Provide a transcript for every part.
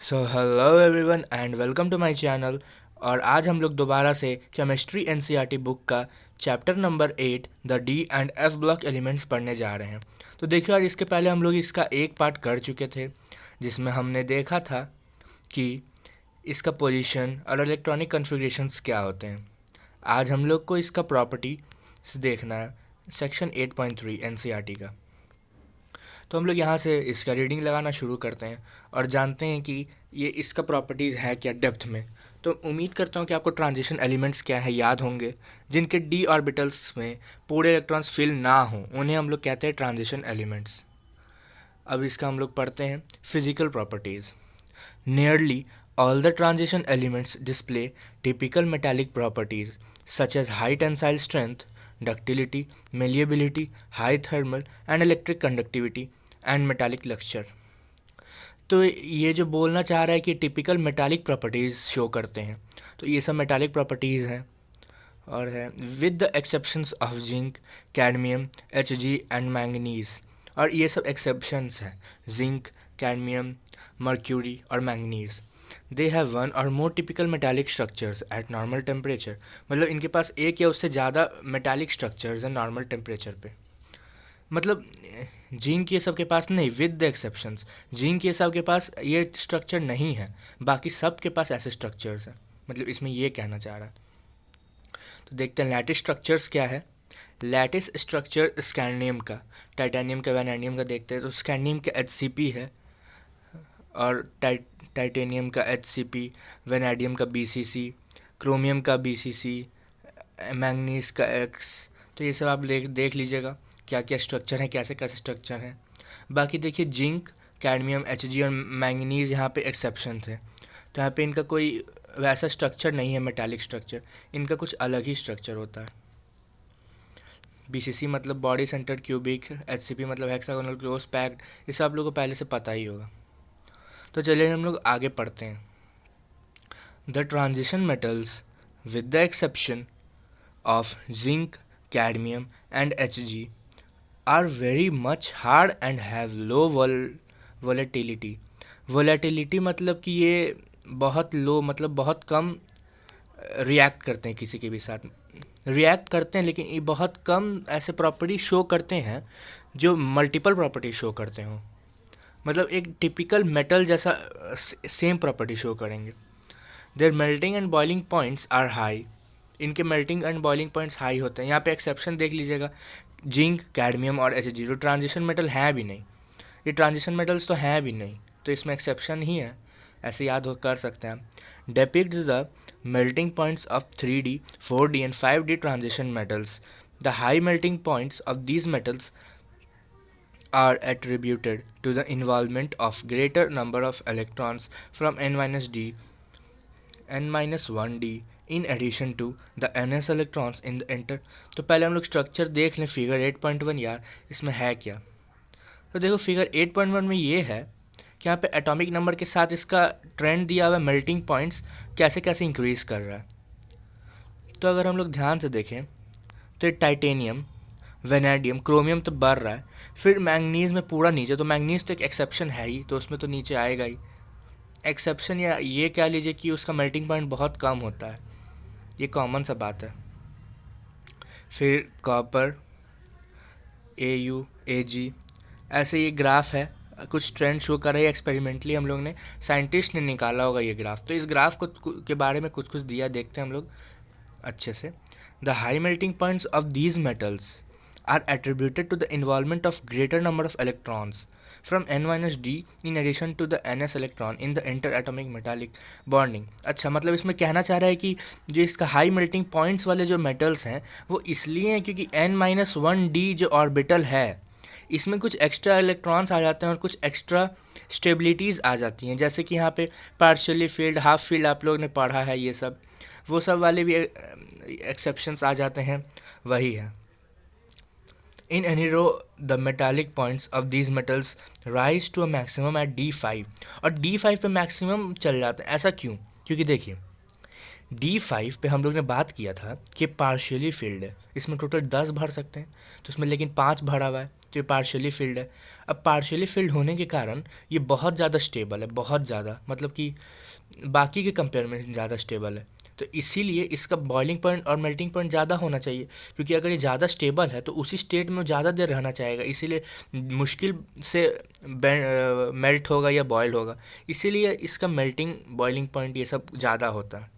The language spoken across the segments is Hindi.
So hello everyone and welcome to my channel. और आज हम लोग दोबारा से केमिस्ट्री एनसीईआरटी बुक का chapter number 8 the D and F block elements पढ़ने जा रहे हैं। तो देखिए यार, इसके पहले हम लोग इसका एक पार्ट कर चुके थे जिसमें हमने देखा था कि इसका पोजीशन और इलेक्ट्रॉनिक कन्फिग्रेशंस क्या होते हैं। आज हम लोग को इसका प्रॉपर्टी देखना है, सेक्शन 8.3 एनसीईआरटी का। तो हम लोग यहाँ से इसका रीडिंग लगाना शुरू करते हैं और जानते हैं कि ये इसका प्रॉपर्टीज़ है क्या डेप्थ में। तो उम्मीद करता हूँ कि आपको ट्रांजिशन एलिमेंट्स क्या है याद होंगे। जिनके डी ऑर्बिटल्स में पूरे इलेक्ट्रॉन्स फिल ना हों उन्हें हम लोग कहते हैं ट्रांजिशन एलिमेंट्स। अब इसका हम लोग पढ़ते हैं physical properties. Nearly all the transition elements display typical metallic properties such as high tensile strength, ductility, malleability, high thermal and electric conductivity and metallic luster। तो ये जो बोलना चाह रहा है कि टिपिकल मेटालिक प्रॉपर्टीज़ शो करते हैं, तो ये सब मेटालिक प्रॉपर्टीज़ हैं और है with the exceptions of zinc, cadmium, Hg and manganese. और ये सब एक्सेप्शंस हैं, जिंक, कैडमियम, मर्क्यूरी और manganese. They have one or more typical metallic structures at normal temperature. मतलब इनके पास एक या उससे ज़्यादा मेटालिक स्ट्रक्चर्स हैं नॉर्मल टेम्परेचर पे। मतलब जिंक ये सब के पास नहीं, विद द एक्सेप्शंस। जिंक ये सब के पास ये स्ट्रक्चर नहीं है, बाकी सब के पास ऐसे स्ट्रक्चर्स हैं। मतलब इसमें ये कहना चाह रहा है। तो देखते हैं लैटिस स्ट्रक्चर्स क्या है। लैटिस स्ट्रक्चर स्कैंडियम का, टाइटेनियम का, वैनेडियम का देखते हैं तो स्कैंडियम का HCP है और टाइटेनियम का HCP, वैनेडियम का BCC, क्रोमियम का BCC, मैंगनीज का X। तो ये सब आप देख लीजिएगा क्या क्या स्ट्रक्चर है, कैसे कैसे स्ट्रक्चर हैं। बाकी देखिए जिंक, कैडमियम, Hg और मैंगनीज यहाँ पे एक्सेप्शन थे। तो यहाँ पे इनका कोई वैसा स्ट्रक्चर नहीं है मेटालिक स्ट्रक्चर, इनका कुछ अलग ही स्ट्रक्चर होता है। BCC मतलब बॉडी सेंटर्ड क्यूबिक, HCP मतलब हेक्सागोनल क्लोज पैक्ड। ये सब आप लोगों को पहले से पता ही होगा। तो चलिए हम लोग आगे पढ़ते हैं। The transition metals with the exception of zinc, cadmium and Hg are very much hard and have low volatility. Volatility मतलब कि ये बहुत लो, मतलब बहुत कम रिएक्ट करते हैं किसी के भी साथ। रिएक्ट करते हैं लेकिन ये बहुत कम ऐसे प्रॉपर्टी शो करते हैं जो मल्टीपल प्रॉपर्टी शो करते हों। मतलब एक टिपिकल मेटल जैसा सेम प्रॉपर्टी शो करेंगे। Their melting and boiling points are high. इनके melting and boiling points high होते हैं। यहाँ पे एक्सेप्शन देख लीजिएगा, जिंक, कैडमियम और Hg जो ट्रांजिशन मेटल हैं भी नहीं। ये ट्रांजिशन मेटल्स तो हैं भी नहीं, तो इसमें एक्सेप्शन ही है, ऐसे याद हो कर सकते हैं हम। Depicts the melting points of 3D, 4D एंड 5D transition metals. The high melting points of these metals are attributed to the involvement of greater number of electrons from n-1d in addition to the ns electrons in the inter। तो पहले हम लोग स्ट्रक्चर देख लें फिगर 8.1। यार इसमें है क्या? तो देखो फिगर 8.1 में ये है कि यहाँ पे एटॉमिक नंबर के साथ इसका ट्रेंड दिया हुआ है, मेल्टिंग पॉइंट्स कैसे कैसे इंक्रीज़ कर रहा है। तो अगर हम लोग ध्यान से देखें तो ये टाइटेनियम, वेनेडियम, क्रोमियम तो बढ़ रहा है, फिर मैंगनीज में पूरा नीचे। तो मैंगनीज तो एक एक्सेप्शन है ही, तो उसमें तो नीचे आएगा ही। एक्सेप्शन या ये कह लीजिए कि उसका मेल्टिंग पॉइंट बहुत कम होता है, ये कॉमन सा बात है। फिर कॉपर, Au, Ag, ऐसे ये ग्राफ है, कुछ ट्रेंड शो कर रही है। एक्सपेरिमेंटली हम लोग ने, साइंटिस्ट ने निकाला होगा ये ग्राफ। तो इस ग्राफ को के बारे में कुछ कुछ दिया, देखते हैं हम लोग अच्छे से। The high melting points of these metals are attributed to the involvement of greater number of electrons from n-d in addition to the ns electron in the interatomic metallic bonding। अच्छा, मतलब इसमें कहना चाह रहा है कि जो इसका हाई मेल्टिंग पॉइंट्स वाले जो मेटल्स हैं वो इसलिए हैं क्योंकि n-1d जो ऑर्बिटल है इसमें कुछ एक्स्ट्रा इलेक्ट्रॉन्स आ जाते हैं और कुछ एक्स्ट्रा स्टेबिलिटीज़ आ जाती हैं। जैसे कि यहाँ पे पार्शियली फील्ड, हाफ फील्ड आप लोग ने पढ़ा है, ये सब वो सब वाले भी एक्सेप्शंस आ जाते हैं, वही है। In any row, the metallic points of these metals rise to a maximum at D5। और D5 पे मैक्सिमम चल जाते हैं। ऐसा क्यों? क्योंकि देखिए D5 पे हम लोग ने बात किया था कि पार्शियली फील्ड है, इसमें टोटल 10 भर सकते हैं, तो इसमें लेकिन 5 भरा हुआ है, तो ये पार्शियली फिल्ड है। अब पार्शियली फिल्ड होने के कारण ये बहुत ज़्यादा स्टेबल है, बहुत ज़्यादा, मतलब कि बाकी के कंपेयर में ज़्यादा स्टेबल है। तो इसीलिए इसका बॉइलिंग पॉइंट और मेल्टिंग पॉइंट ज़्यादा होना चाहिए, क्योंकि अगर ये ज़्यादा स्टेबल है तो उसी स्टेट में ज़्यादा देर रहना चाहेगा, इसीलिए मुश्किल से मेल्ट होगा या बॉयल होगा। इसीलिए इसका मेल्टिंग बॉइलिंग पॉइंट ये सब ज़्यादा होता है।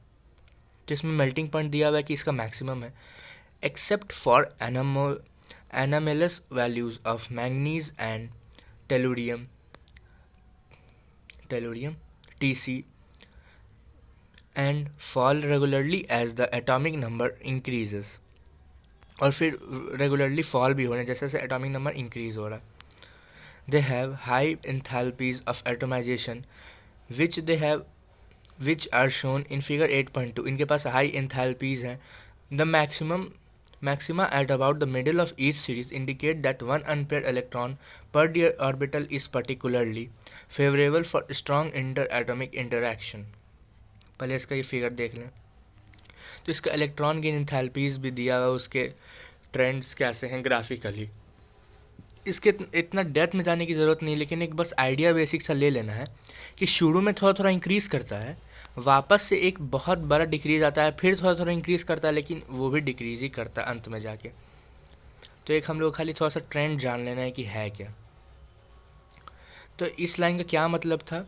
तो इसमें मेल्टिंग पॉइंट दिया हुआ है कि इसका मैक्सिमम है, except for anomalous values of manganese and tellurium tellurium Tc, and fall regularly as the atomic number increases। और फिर रेगुलरली फॉल भी हो रहे हैं जैसे जैसे एटॉमिक नंबर इंक्रीज हो रहा है। They have high enthalpies of atomisation which they have which are shown in figure 8.2। इनके पास हाई एंथैल्पीज हैं। The maxima at about the middle of each series indicate that one unpaired electron per d orbital is particularly favorable for strong interatomic interaction। पहले इसका ये फिगर देख लें। तो इसका इलेक्ट्रॉन की एंथैल्पीज भी दिया हुआ, उसके ट्रेंड्स कैसे हैं ग्राफिकली। इसके इतना डेप्थ में जाने की ज़रूरत नहीं, लेकिन एक बस आइडिया बेसिक सा ले लेना है कि शुरू में थोड़ा थोड़ा इंक्रीज़ करता है, वापस से एक बहुत बड़ा डिक्रीज़ आता है, फिर थोड़ा थोड़ा इंक्रीज़ करता है, लेकिन वो भी डिक्रीज़ ही करता है अंत में जाके। तो एक हम लोग खाली थोड़ा सा ट्रेंड जान लेना है कि है क्या। तो इस लाइन का क्या मतलब था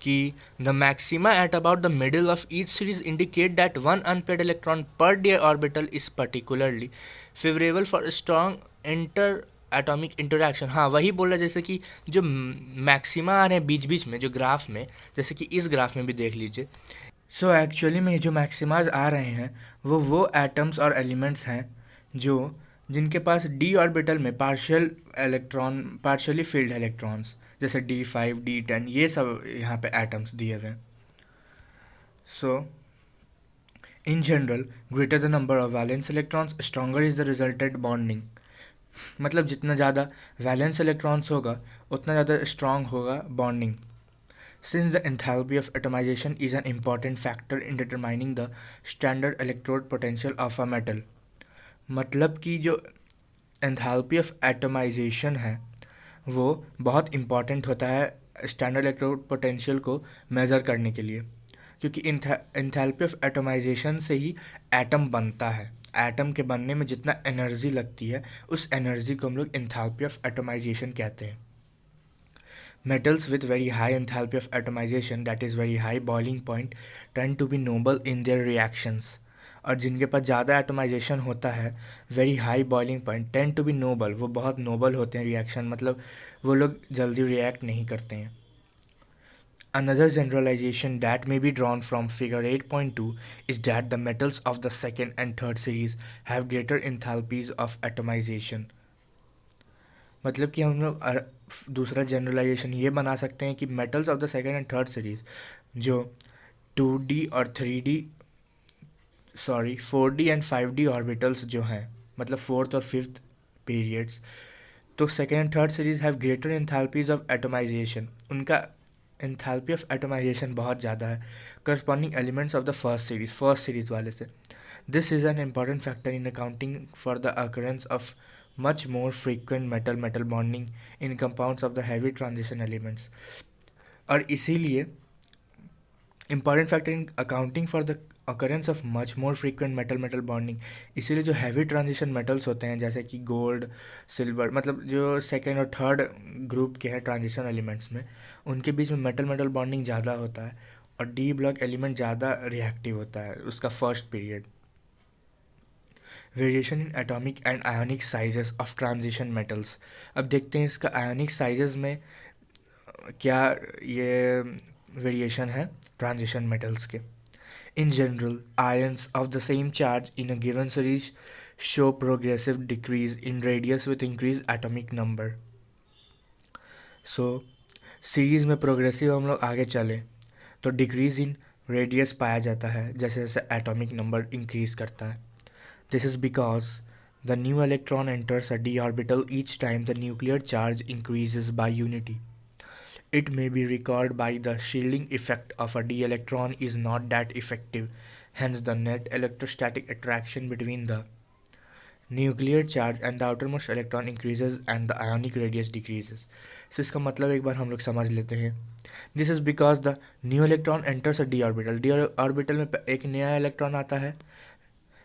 कि the maxima at about the middle of each series indicate that one unpaired electron per day orbital is particularly favourable for strong inter atomic interaction. हाँ, वही बोल रहा है जैसे कि जो मैक्सिमा आ रहे हैं बीच बीच में जो ग्राफ में, जैसे कि इस ग्राफ में भी देख लीजिए। सो एक्चुअली में जो मैक्सिमाज आ रहे हैं वो एटम्स और एलिमेंट्स हैं जो जिनके पास डी ऑर्बिटल में पार्शियली फिल्ड इलेक्ट्रॉन्स, जैसे D5 D10, ये सब यहाँ पे एटम्स दिए हुए हैं। So in general greater the number of valence electrons stronger is the resulted bonding. मतलब जितना ज़्यादा वैलेंस इलेक्ट्रॉन्स होगा उतना ज़्यादा स्ट्रॉन्ग होगा bonding. Since the enthalpy of atomization is an important factor in determining the standard electrode potential of a metal। मतलब कि जो एंथैल्पी ऑफ एटमाइजेशन है वो बहुत इम्पॉर्टेंट होता है स्टैंडर्ड इलेक्ट्रोड पोटेंशियल को मेज़र करने के लिए, क्योंकि एंथैल्पी ऑफ एटमाइजेशन से ही एटम बनता है। एटम के बनने में जितना एनर्जी लगती है उस एनर्जी को हम लोग एंथैल्पी ऑफ एटमाइजेशन कहते हैं। Metals with very high enthalpy of atomization, that is very high boiling point, tend to be noble in their reactions। और जिनके पास ज़्यादा एटमाइजेशन होता है, very high boiling point, tend to be noble, वो बहुत नोबल होते हैं रिएक्शन, मतलब वो लोग जल्दी रिएक्ट नहीं करते हैं। Another generalization that may be drawn from figure 8.2 is that the metals of the second and third series have greater enthalpies of atomization। मतलब कि हम लोग दूसरा जनरलाइजेशन ये बना सकते हैं कि metals of the second and third series जो 2D और 4D एंड 5D ऑर्बिटल्स जो हैं, मतलब फोर्थ और फिफ्थ पीरियड्स, तो second and third series have greater enthalpies of atomisation. उनका एंथैल्पी ऑफ एटमाइजेशन बहुत ज़्यादा है corresponding elements of the first series वाले से। This is an important factor in accounting for the occurrence of much more frequent metal bonding in compounds of the heavy transition elements। और इसीलिए important factor in accounting for the occurrence of much more frequent metal bonding, इसीलिए जो heavy transition metals होते हैं जैसे कि गोल्ड सिल्वर, मतलब जो सेकेंड और थर्ड ग्रुप के हैं ट्रांजिशन एलिमेंट्स में, उनके बीच में मेटल बॉन्डिंग ज़्यादा होता है और डी ब्लॉक एलिमेंट ज़्यादा रिएक्टिव होता है उसका first period. Variation in atomic and ionic sizes of transition metals. अब देखते हैं इसका आयोनिक साइजेस में क्या ये वेरिएशन है ट्रांजिशन मेटल्स के। In general ions of the same charge in a given series show progressive decrease in radius with increase atomic number. So series में प्रोग्रेसिव हम लोग आगे चले तो डिक्रीज इन रेडियस पाया जाता है जैसे जैसे एटॉमिक नंबर इंक्रीज करता है। This is because the new electron enters a d orbital each time the nuclear charge increases by unity. It may be recalled by the shielding effect of a d electron is not that effective, hence the net electrostatic attraction between the nuclear charge and the outermost electron increases and the ionic radius decreases. So इसका मतलब एक बार हम लोग समझ लेते हैं। This is because the new electron enters a D orbital. D orbital में एक नया इलेक्ट्रॉन आता है।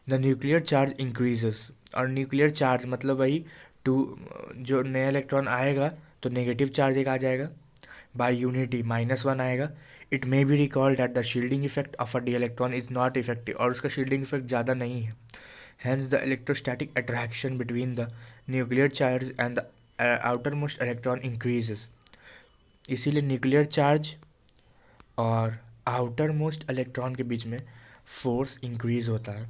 द न्यूक्लियर चार्ज इंक्रीजेस, और न्यूक्लियर चार्ज मतलब वही टू, जो नया इलेक्ट्रॉन आएगा तो नेगेटिव चार्ज एक आ जाएगा, बाय यूनिटी -1 आएगा। It may be recalled that the shielding effect of a D electron is not effective, और उसका शील्डिंग इफेक्ट ज़्यादा नहीं है। Hence the electrostatic attraction between the nuclear charge and the outermost electron increases. इसीलिए न्यूक्लियर चार्ज और आउटर मोस्ट इलेक्ट्रॉन के बीच में फोर्स इंक्रीज होता है।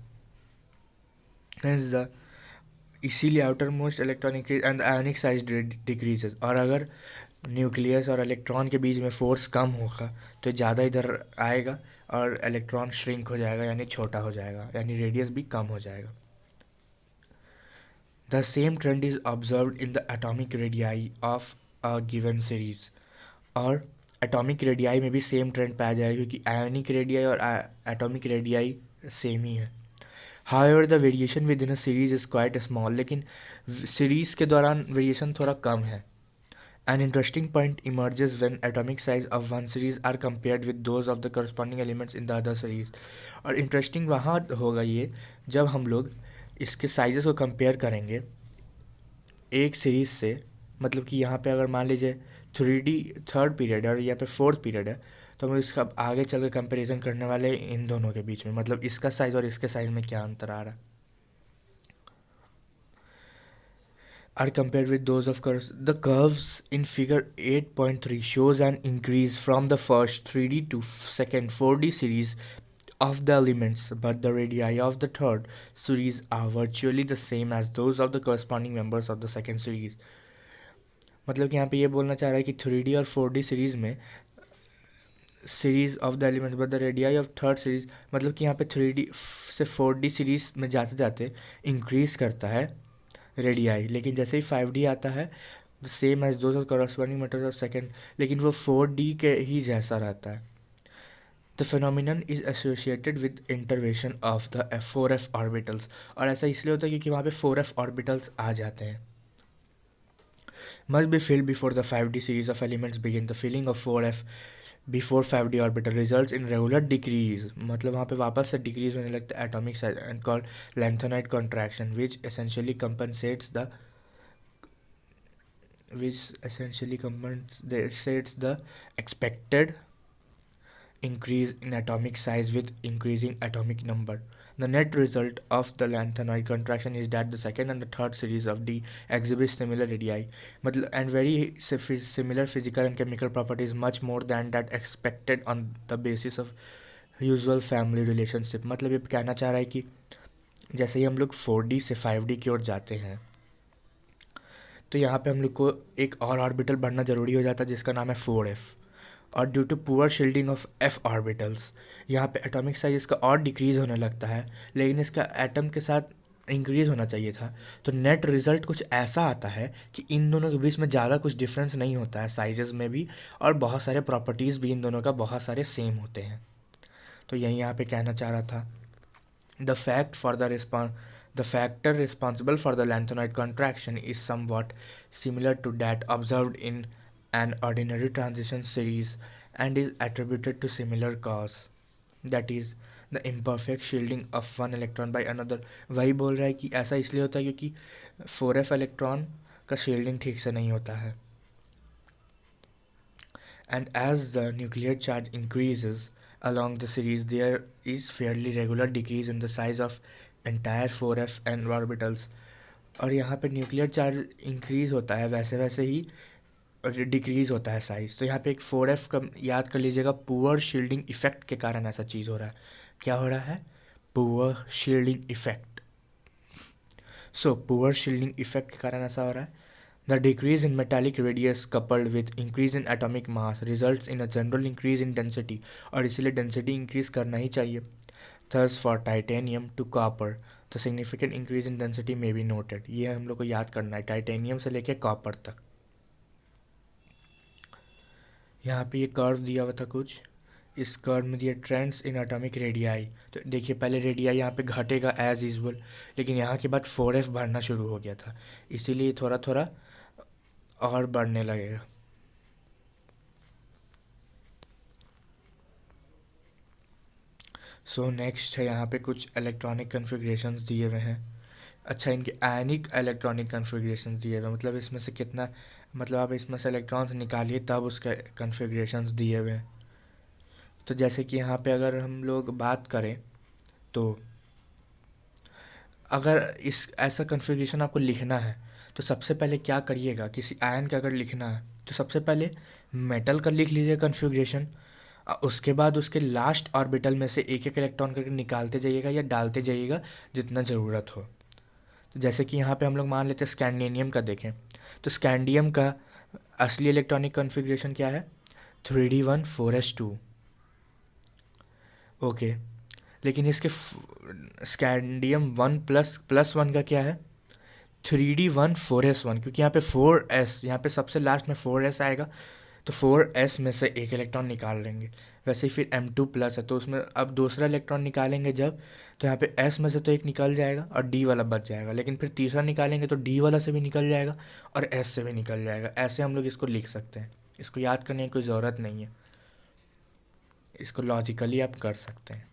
हैंस द इसीलिए outermost electron increase and ionic size decreases. और अगर न्यूक्लियस और इलेक्ट्रॉन के बीच में फोर्स कम होगा तो ज़्यादा इधर आएगा और इलेक्ट्रॉन श्रिंक हो जाएगा, यानी छोटा हो जाएगा, यानी रेडियस भी कम हो जाएगा। The same trend is observed in the atomic radii of a given series. और एटॉमिक रेडियाई में भी सेम ट्रेंड पाया जाएगा, क्योंकि आयोनिक रेडियाई और एटॉमिक रेडियाई सेम ही है। However the variation with in a series is quite small, लेकिन सीरीज के दौरान वेरिएशन थोड़ा कम है। An interesting point emerges when atomic size of one series are compared with those of the corresponding elements in the other series। और इंटरेस्टिंग वहाँ होगा ये जब हम लोग इसके साइजेस को कंपेयर करेंगे एक सीरीज से। मतलब कि यहाँ पे अगर मान लीजिए 3D थर्ड पीरियड है और यहाँ पे फोर्थ पीरियड है, तो हम इसका आगे चल के कंपेरिजन करने वाले हैं इन दोनों के बीच में, मतलब इसका साइज़ और इसके साइज़ में क्या अंतर आ रहा है। Are compared with those of curves. The curves in figure 8.3 shows an increase from the first 3D to second 4D series of the elements, but the radii of the third series are virtually the same as those of the corresponding members of the second series। मतलब कि यहाँ पे ये बोलना चाह रहा है कि 3D और 4D सीरीज में series of the elements but the radii of third series, मतलब कि यहाँ पे 3D से 4D सीरीज में जाते जाते इंक्रीज करता है रेडियाई, लेकिन जैसे ही 5D आता है same as those of corresponding metals of second, लेकिन वो 4D के ही जैसा रहता है। The phenomenon is associated with intervention of the 4f orbitals. और ऐसा इसलिए होता है क्योंकि वहाँ पे 4f ऑर्बिटल्स आ जाते हैं। Must be filled before the 5D series of elements begin. The filling of 4f before 5D orbital results in regular decrease, मतलब वहाँ पे वापस से डिक्रीज होने लगता है atomic size and called lengthenite contraction, which essentially compensates the expected increase in atomic size with increasing atomic number. The net result of the lengthenite contraction is that the second and the third series of D exhibit similar radii, मतलब and very similar physical and chemical properties, much more than that expected on the basis of usual family relationship। मतलब ये कहना चाह रहा है कि जैसे ही हम लोग 4D से 5D की ओर जाते हैं तो यहाँ पे हम लोग को एक और ऑर्बिटल बढ़ना ज़रूरी हो जाता है जिसका नाम है 4f। और due to poor shielding of f orbitals यहाँ पे एटॉमिक साइज इसका और डिक्रीज़ होने लगता है, लेकिन इसका एटम के साथ इंक्रीज़ होना चाहिए था। तो नेट रिज़ल्ट कुछ ऐसा आता है कि इन दोनों के बीच में ज़्यादा कुछ डिफरेंस नहीं होता है साइजेस में भी, और बहुत सारे प्रॉपर्टीज़ भी इन दोनों का बहुत सारे सेम होते हैं। तो यही यहाँ पे कहना चाह रहा था। The factor responsible for the lanthanide contraction is somewhat similar to that observed in an ordinary transition series and is attributed to similar cause, that is the imperfect shielding of one electron by another। वही बोल रहा है कि ऐसा इसलिए होता है क्योंकि 4f इलेक्ट्रॉन का शील्डिंग ठीक से नहीं होता है। And as the nuclear charge increases along the series, there is fairly regular decrease in the size of entire 4f n orbitals। और यहाँ पे न्यूक्लियर चार्ज इंक्रीज होता है वैसे वैसे ही डिक्रीज होता है साइज। तो यहाँ पे एक 4f का याद कर लीजिएगा, पुअर शील्डिंग इफेक्ट के कारण ऐसा चीज़ हो रहा है। क्या हो रहा है? Poor shielding effect. So poor shielding effect के कारण ऐसा हो रहा है। The decrease in metallic radius coupled with increase in atomic mass results in a general increase in density, और इसीलिए डेंसिटी इंक्रीज करना ही चाहिए। Thus for titanium to copper the significant increase in density may be noted। ये हम लोग को याद करना है, टाइटेनियम से लेके कॉपर तक। यहाँ पे ये कर्व दिया हुआ था कुछ, इस कर्व में दिए ट्रेंड्स इन एटॉमिक रेडियाई। तो देखिए पहले रेडियाई यहाँ पे घटेगा एज यूजुअल, लेकिन यहाँ के बाद 4f बढ़ना शुरू हो गया था, इसीलिए थोड़ा थोड़ा और बढ़ने लगेगा। सो नेक्स्ट है यहाँ पे कुछ इलेक्ट्रॉनिक कन्फिग्रेशंस दिए हुए हैं। अच्छा, इनके आयनिक इलेक्ट्रॉनिक कन्फिग्रेशंस दिए हुए हैं, मतलब इसमें से कितना, मतलब आप इसमें से इलेक्ट्रॉन्स निकालिए तब उसके कन्फिग्रेशंस दिए हुए हैं। तो जैसे कि यहाँ पे अगर हम लोग बात करें तो अगर इस ऐसा कन्फिग्रेशन आपको लिखना है तो सबसे पहले क्या करिएगा, किसी आयन का अगर लिखना है तो सबसे पहले मेटल का लिख लीजिए कन्फिग्रेशन, उसके बाद उसके लास्ट ऑर्बिटल में से एक एक इलेक्ट्रॉन करके निकालते जाइएगा या डालते जाइएगा जितना ज़रूरत हो। तो जैसे कि यहाँ पे हम लोग मान लेते हैं स्कैंडियम का देखें, तो स्कैंडियम का असली इलेक्ट्रॉनिक कन्फिग्रेशन क्या है, 3d1 4s2। ओके, लेकिन इसके स्कैंडियम 1++1 का क्या है, 3d1 4s1, क्योंकि यहाँ पे 4s, यहाँ पे सबसे लास्ट में 4s आएगा, तो 4s में से एक इलेक्ट्रॉन निकाल लेंगे। वैसे ही फिर M2+ है तो उसमें अब दूसरा इलेक्ट्रॉन निकालेंगे जब, तो यहाँ पे s में से तो एक निकल जाएगा और d वाला बच जाएगा, लेकिन फिर तीसरा निकालेंगे तो d वाला से भी निकल जाएगा और s से भी निकल जाएगा। ऐसे हम लोग इसको लिख सकते हैं, इसको याद करने की कोई ज़रूरत नहीं है, इसको लॉजिकली आप कर सकते हैं।